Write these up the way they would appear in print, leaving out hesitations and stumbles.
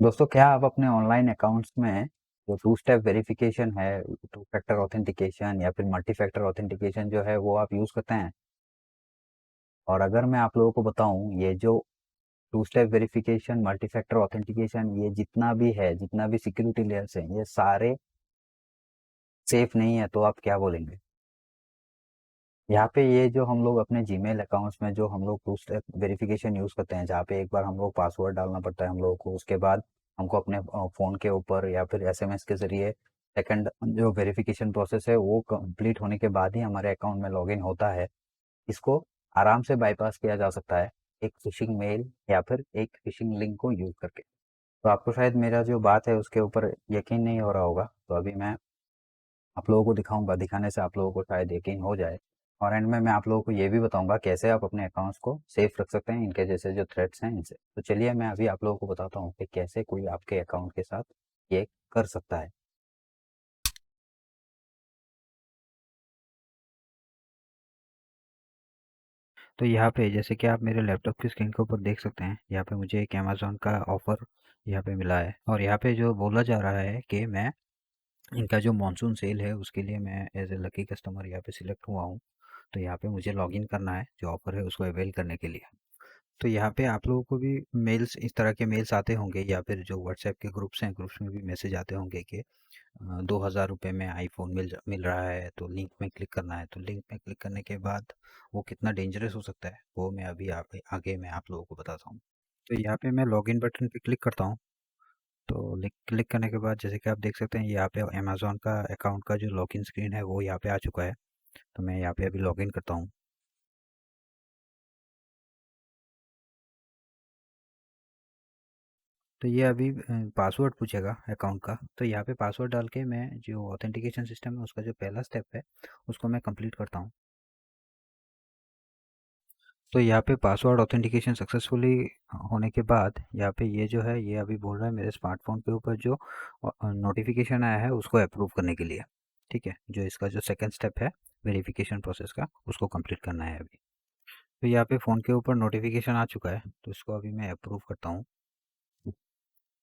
दोस्तों, क्या आप अपने ऑनलाइन अकाउंट्स में जो टू स्टेप वेरिफिकेशन है, टू फैक्टर ऑथेंटिकेशन या फिर मल्टी फैक्टर ऑथेंटिकेशन जो है वो आप यूज़ करते हैं? और अगर मैं आप लोगों को बताऊं, ये जो two step verification, multi factor authentication, ये जितना भी है, जितना भी सिक्योरिटी लेयर्स हैं, ये सारे सेफ नहीं है, तो आप क्या बोलेंगे? यहाँ पे ये जो हम लोग अपने जीमेल अकाउंट्स में जो हम लोग टू स्टेप वेरिफिकेशन यूज़ करते हैं, जहाँ पे एक बार हम लोग पासवर्ड डालना पड़ता है हम लोगों को, उसके बाद हमको अपने फ़ोन के ऊपर या फिर एसएमएस के ज़रिए सेकंड जो वेरिफिकेशन प्रोसेस है वो कंप्लीट होने के बाद ही हमारे अकाउंट में लॉगिन होता है। इसको आराम से बाईपास किया जा सकता है एक फिशिंग मेल या फिर एक फिशिंग लिंक को यूज़ करके। तो आपको शायद मेरा जो बात है उसके ऊपर यकीन नहीं हो रहा होगा, तो अभी मैं आप लोगों को दिखाऊंगा, दिखाने से आप लोगों को शायद यकीन हो जाए। और एंड में मैं आप लोगों को ये भी बताऊंगा कैसे आप अपने अकाउंट्स को सेफ रख सकते हैं इनके जैसे जो थ्रेट्स हैं इनसे। तो चलिए मैं अभी आप लोगों को बताता हूँ कि कैसे कोई आपके अकाउंट के साथ ये कर सकता है। तो यहाँ पे जैसे कि आप मेरे लैपटॉप की स्क्रीन के ऊपर देख सकते हैं, यहाँ पे मुझे एक अमेज़न का ऑफ़र यहाँ पे मिला है, और यहाँ पे जो बोला जा रहा है कि मैं इनका जो मॉनसून सेल है उसके लिए मैं एज ए लकी कस्टमर यहाँ पे सिलेक्ट हुआ हूँ। तो यहाँ पे मुझे लॉगिन करना है जो ऑफ़र है उसको अवेल करने के लिए। तो यहाँ पे आप लोगों को भी मेल्स, इस तरह के मेल्स आते होंगे, या फिर जो व्हाट्सएप के ग्रुप्स हैं, ग्रुप्स में भी मैसेज आते होंगे कि 2000 रुपये में आईफोन मिल रहा है, तो लिंक में क्लिक करना है। तो लिंक में क्लिक करने के बाद वो कितना डेंजरस हो सकता है वो मैं अभी आगे मैं आप लोगों को बताता हूँ। तो यहाँ पे मैं लॉगिन बटन पे क्लिक करता हूँ। तो क्लिक करने के बाद जैसे कि आप देख सकते हैं यहाँ पे अमेज़न का अकाउंट का जो लॉगिन स्क्रीन है वो यहाँ पे आ चुका है। तो मैं यहाँ पे अभी लॉगिन करता हूँ। तो ये अभी पासवर्ड पूछेगा अकाउंट का, तो यहाँ पे पासवर्ड डाल के मैं जो ऑथेंटिकेशन सिस्टम है उसका जो पहला स्टेप है उसको मैं कंप्लीट करता हूँ। तो यहाँ पे पासवर्ड ऑथेंटिकेशन सक्सेसफुली होने के बाद यहाँ पे ये जो है ये अभी बोल रहा है मेरे स्मार्टफोन के ऊपर जो नोटिफिकेशन आया है उसको अप्रूव करने के लिए। ठीक है, जो इसका जो सेकंड स्टेप है वेरिफिकेशन प्रोसेस का उसको कंप्लीट करना है अभी। तो यहाँ पे फ़ोन के ऊपर नोटिफिकेशन आ चुका है, तो इसको अभी मैं अप्रूव करता हूँ।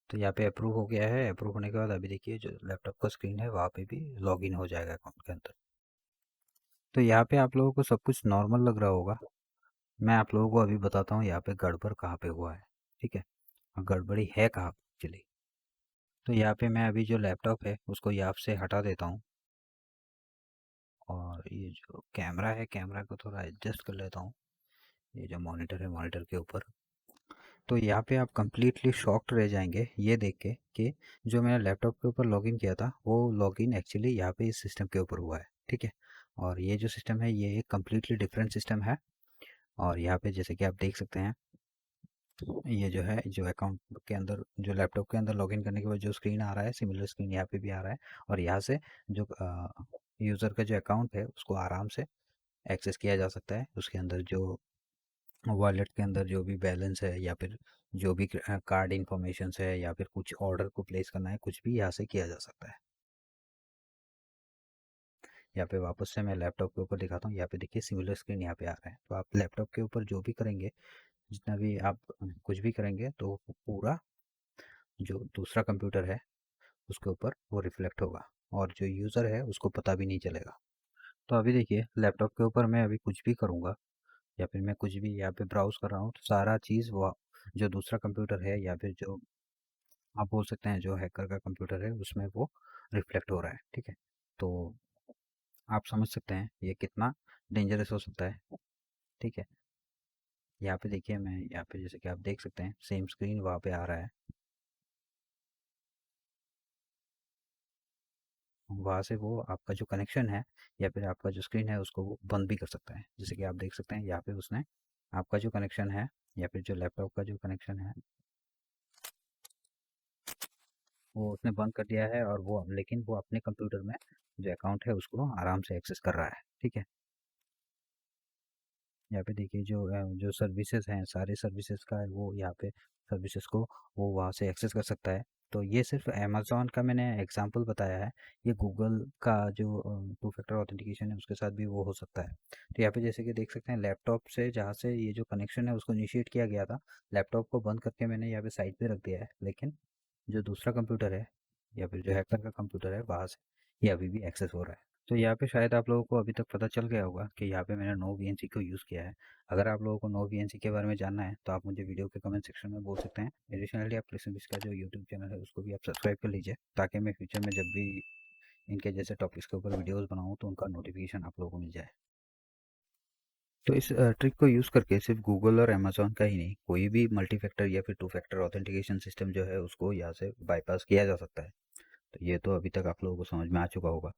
तो यहाँ पे अप्रूव हो गया है। अप्रूव होने के बाद अभी देखिए जो लैपटॉप का स्क्रीन है वहाँ पे भी लॉगिन हो जाएगा अकाउंट के अंदर। तो यहाँ पे आप लोगों को सब कुछ नॉर्मल लग रहा होगा। मैं आप लोगों को अभी बताता हूँ यहाँ पे गड़बड़ कहाँ पे हुआ है। ठीक है, और गड़बड़ी है कहाँ एक्चुअली। तो यहाँ पे मैं अभी जो लैपटॉप है उसको यहाँ से हटा देता हूँ, और ये जो कैमरा है कैमरा को थोड़ा एडजस्ट कर लेता हूँ। ये जो मॉनिटर है मॉनिटर के ऊपर। तो यहाँ पे आप कम्प्लीटली शॉक्ड रह जाएंगे ये देख के कि जो मैंने लैपटॉप के ऊपर लॉगिन किया था वो लॉगिन एक्चुअली यहाँ पे इस सिस्टम के ऊपर हुआ है। ठीक है, और ये जो सिस्टम है ये एक कम्प्लीटली डिफरेंट सिस्टम है। और यहाँ पे जैसे कि आप देख सकते हैं ये जो है जो अकाउंट के अंदर जो लैपटॉप के अंदर लॉगिन करने के बाद जो स्क्रीन आ रहा है सिमिलर स्क्रीन यहाँ पे भी आ रहा है। और यहाँ से जो यूज़र का जो अकाउंट है उसको आराम से एक्सेस किया जा सकता है। उसके अंदर जो वॉलेट के अंदर जो भी बैलेंस है, या फिर जो भी कार्ड इंफॉर्मेशन है, या फिर कुछ ऑर्डर को प्लेस करना है, कुछ भी यहाँ से किया जा सकता है। यहाँ पे वापस से मैं लैपटॉप के ऊपर दिखाता हूँ। यहाँ पे देखिए सिमिलर स्क्रीन यहाँ पे आ रहा है। तो आप लैपटॉप के ऊपर जो भी करेंगे, जितना भी आप कुछ भी करेंगे, तो पूरा जो दूसरा कंप्यूटर है उसके ऊपर वो रिफ्लेक्ट होगा, और जो यूज़र है उसको पता भी नहीं चलेगा। तो अभी देखिए लैपटॉप के ऊपर मैं अभी कुछ भी करूँगा, या फिर मैं कुछ भी यहाँ पे ब्राउज़ कर रहा हूँ, तो सारा चीज़ वो जो दूसरा कंप्यूटर है, या फिर जो आप बोल सकते हैं जो हैकर का कंप्यूटर है, उसमें वो रिफ्लेक्ट हो रहा है। ठीक है, तो आप समझ सकते हैं ये कितना डेंजरस हो सकता है। ठीक है, यहाँ पे देखिए मैं यहाँ पे जैसे कि आप देख सकते हैं सेम स्क्रीन वहाँ पे आ रहा है। वहाँ से वो आपका जो कनेक्शन है या फिर आपका जो स्क्रीन है उसको वो बंद भी कर सकता है। जैसे कि आप देख सकते हैं यहाँ पे उसने आपका जो कनेक्शन है, या फिर जो लैपटॉप का जो कनेक्शन है वो उसने बंद कर दिया है, और वो लेकिन वो अपने कंप्यूटर में जो अकाउंट है उसको आराम से एक्सेस कर रहा है। ठीक है, यहाँ पे देखिए जो सर्विसेज हैं सारे सर्विसेज का वो यहाँ पे सर्विसेज को वो वहाँ से एक्सेस कर सकता है। तो ये सिर्फ अमेज़ॉन का मैंने एग्जांपल बताया है। ये गूगल का जो टू फैक्टर ऑथेंटिकेशन है उसके साथ भी वो हो सकता है। तो यहाँ पे जैसे कि देख सकते हैं लैपटॉप से जहाँ से ये जो कनेक्शन है उसको इनिशिएट किया गया था, लैपटॉप को बंद करके मैंने यहाँ पे साइड पे रख दिया है, लेकिन जो दूसरा कंप्यूटर है या फिर जो हैकर का कंप्यूटर है वहाँ से ये अभी भी एक्सेस हो रहा है। तो यहाँ पे शायद आप लोगों को अभी तक पता चल गया होगा कि यहाँ पे मैंने नो वीएनसी को यूज़ किया है। अगर आप लोगों को नो वीएनसी के बारे में जानना है तो आप मुझे वीडियो के कमेंट सेक्शन में बोल सकते हैं। एडिशनली आप लिसन का जो यूट्यूब चैनल है उसको भी आप सब्सक्राइब कर लीजिए, ताकि मैं फ्यूचर में जब भी इनके जैसे टॉपिक्स के ऊपर वीडियोस बनाऊँ तो उनका नोटिफिकेशन आप लोगों को मिल जाए। तो इस ट्रिक को यूज़ करके सिर्फ गूगल और अमेज़न का ही नहीं, कोई भी मल्टी फैक्टर या फिर टू फैक्टर ऑथेंटिकेशन सिस्टम जो है उसको यहाँ से बाईपास किया जा सकता है। तो ये तो अभी तक आप लोगों को समझ में आ चुका होगा।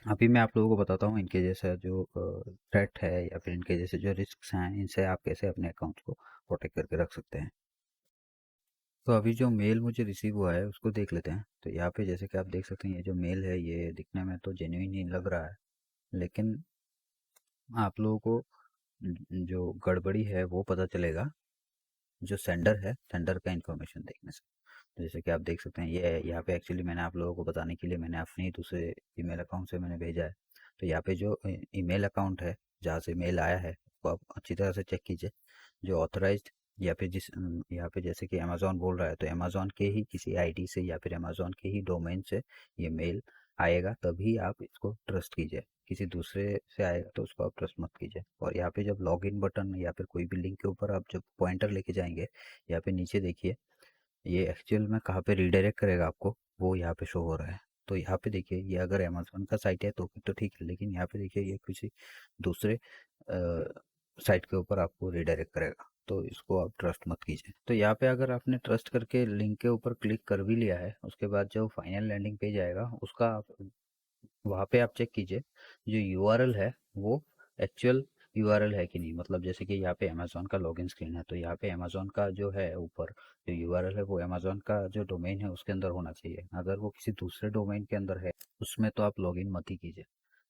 अभी मैं आप लोगों को बताता हूँ इनके जैसा जो थ्रेट है या फिर इनके जैसे जो रिस्क हैं, इनसे आप कैसे अपने अकाउंट को प्रोटेक्ट करके रख सकते हैं। तो अभी जो मेल मुझे रिसीव हुआ है उसको देख लेते हैं। तो यहाँ पे जैसे कि आप देख सकते हैं ये जो मेल है ये दिखने में तो जेन्युइन ही लग रहा है, लेकिन आप लोगों को जो गड़बड़ी है वो पता चलेगा जो सेंडर है, सेंडर का इन्फॉर्मेशन देखने से। तो जैसे कि आप देख सकते हैं ये यहाँ पे एक्चुअली मैंने आप लोगों को बताने के लिए मैंने अपने ही दूसरे ईमेल अकाउंट से मैंने भेजा है। तो यहाँ पे जो ईमेल अकाउंट है जहाँ से मेल आया है वो आप अच्छी तरह से चेक कीजिए। जो ऑथराइज्ड या फिर यहाँ पे जैसे कि अमेज़ॉन बोल रहा है तो अमेज़ॉन के ही किसी आईडी से या फिर अमेज़ॉन के ही डोमेन से ये मेल आएगा, तभी आप इसको ट्रस्ट कीजिए। किसी दूसरे से आएगा तो उसको आप ट्रस्ट मत कीजिए। और यहाँ पे जब लॉगिन बटन या फिर कोई भी लिंक के ऊपर आप जब पॉइंटर लेके जाएंगे, यहाँ पे नीचे देखिए ये एक्चुअल में कहाँ पे रिडायरेक्ट करेगा आपको वो यहाँ पे शो हो रहा है। तो यहाँ पे देखिए ये अगर अमेज़न का साइट है तो फिर तो ठीक है, लेकिन यहाँ पे देखिए ये किसी दूसरे साइट के ऊपर आपको रिडायरेक्ट करेगा, तो इसको आप ट्रस्ट मत कीजिए। तो यहाँ पे अगर आपने ट्रस्ट करके लिंक के ऊपर क्लिक कर भी लिया है, उसके बाद जो फाइनल लैंडिंग पेज आएगा उसका आप वहाँ पे आप चेक कीजिए जो यूआरएल है वो एक्चुअल यूआरएल है कि नहीं। मतलब जैसे कि यहाँ पे अमेज़ॉन का लॉगिन स्क्रीन है तो यहाँ पे अमेज़ॉन का जो है ऊपर जो यूआरएल है वो अमेज़ॉन का जो डोमेन है उसके अंदर होना चाहिए। अगर वो किसी दूसरे डोमेन के अंदर है उसमें तो आप लॉगिन मत ही कीजिए,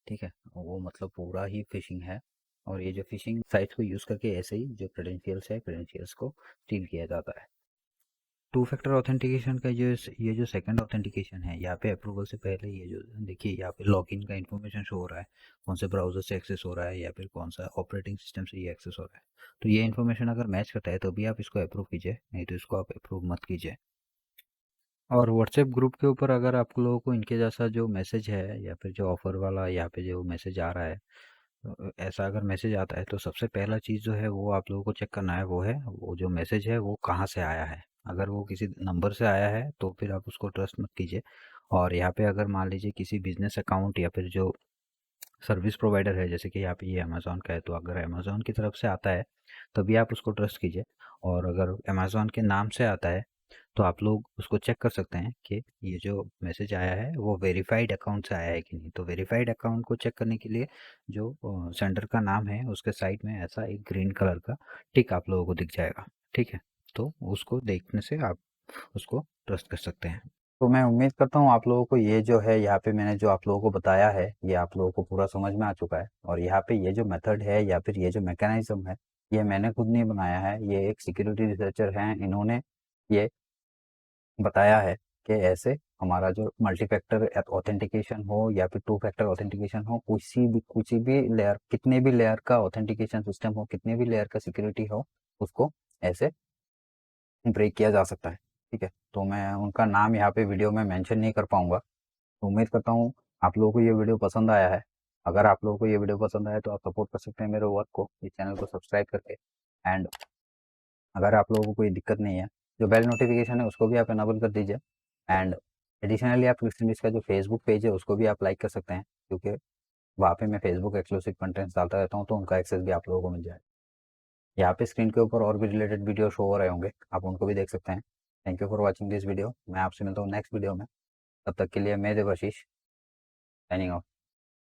ठीक है। वो मतलब पूरा ही फिशिंग है। और ये जो फिशिंग साइट को यूज़ करके ऐसे ही जो क्रेडेंशियल्स है क्रेडेंशियल्स को स्टील किया जाता है। टू फैक्टर ऑथेंटिकेशन का जो ये जो सेकंड ऑथेंटिकेशन है, यहाँ पे अप्रूवल से पहले ये जो देखिए यहाँ पे लॉगिन का इन्फॉर्मेशन शो हो रहा है, कौन से ब्राउजर से एक्सेस हो रहा है या फिर कौन सा ऑपरेटिंग सिस्टम से ये एक्सेस हो रहा है। तो ये इन्फॉर्मेशन अगर मैच करता है तो भी आप इसको अप्रूव कीजिए, नहीं तो इसको आप अप्रूव मत कीजिए। और व्हाट्सएप ग्रुप के ऊपर अगर आप लोगों को इनके जैसा जो मैसेज है या फिर जो ऑफर वाला यहाँ पे जो मैसेज आ रहा है, तो ऐसा अगर मैसेज आता है तो सबसे पहला चीज़ जो है वो आप लोगों को चेक करना है वो है वो जो मैसेज है वो कहाँ से आया है। अगर वो किसी नंबर से आया है तो फिर आप उसको ट्रस्ट मत कीजिए। और यहाँ पे अगर मान लीजिए किसी बिजनेस अकाउंट या फिर जो सर्विस प्रोवाइडर है जैसे कि यहाँ पे ये अमेज़ॉन का है, तो अगर अमेज़ॉन की तरफ से आता है तभी आप उसको ट्रस्ट कीजिए। और अगर अमेज़ॉन के नाम से आता है तो आप लोग उसको चेक कर सकते हैं कि ये जो मैसेज आया है वो वेरीफाइड अकाउंट से आया है कि नहीं। तो वेरीफाइड अकाउंट को चेक करने के लिए जो सेंडर का नाम है उसके साइड में ऐसा एक ग्रीन कलर का टिक आप लोगों को दिख जाएगा, ठीक है। तो उसको देखने से आप उसको ट्रस्ट कर सकते हैं। तो मैं उम्मीद करता हूँ आप लोगों को ये जो है यहाँ पे मैंने जो आप लोगों को बताया है ये आप लोगों को पूरा समझ में आ चुका है। और यहाँ पे ये जो मेथड है या फिर ये जो मैकेनिज्म है ये मैंने खुद नहीं बनाया है, ये एक सिक्योरिटी रिसर्चर हैं, इन्होंने ये बताया है कि ऐसे हमारा जो मल्टी फैक्टर ऑथेंटिकेशन हो या फिर टू फैक्टर ऑथेंटिकेशन हो, कुछ भी लेयर, कितने भी लेयर का ऑथेंटिकेशन सिस्टम हो, कितने भी लेयर का सिक्योरिटी हो, उसको ऐसे ब्रेक किया जा सकता है, ठीक है। तो मैं उनका नाम यहाँ पे वीडियो में मेंशन नहीं कर पाऊंगा। तो उम्मीद करता हूँ आप लोगों को ये वीडियो पसंद आया है। अगर आप लोगों को ये वीडियो पसंद आया तो आप सपोर्ट कर सकते हैं मेरे वर्क को इस चैनल को सब्सक्राइब करके। एंड अगर आप लोगों को कोई दिक्कत नहीं है, जो बेल नोटिफिकेशन है उसको भी आप एनाबल कर दीजिए। एंड एडिशनली आप क्रिस्टन का जो फेसबुक पेज है उसको भी आप लाइक कर सकते हैं, क्योंकि वहाँ पे मैं फेसबुक एक्सक्लूसिव कंटेंट्स डालता रहता हूँ, तो उनका एक्सेस भी आप लोगों को मिल जाए। यहाँ पे स्क्रीन के ऊपर और भी रिलेटेड वीडियो शो हो रहे होंगे, आप उनको भी देख सकते हैं। Thank you for watching this video. मैं आपसे मिलता हूँ नेक्स्ट वीडियो में। तब तक के लिए मैं देवाशीष साइनिंग ऑफ।